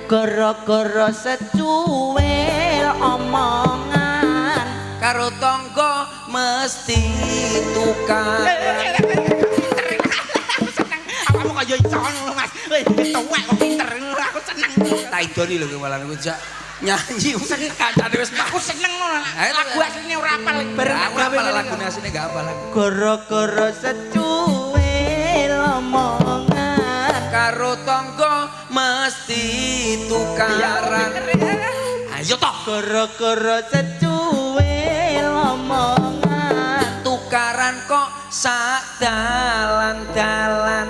gara-gara secuil omongan karo tangga mesti tukar. Kamu kaya iso ngono Mas. Tuwek kok pinter aku seneng. Tak idoni lho malah aku jak nyanyi Seneng kancane wis aku seneng ngono. Lagu asline ora apal bareng aku apal lagune asline gak apal aku. gara-gara secuil omongan Karo tangga mesti tukaran. Ayo toh gara-gara secuil omongan tukaran kok sak dalan-dalan.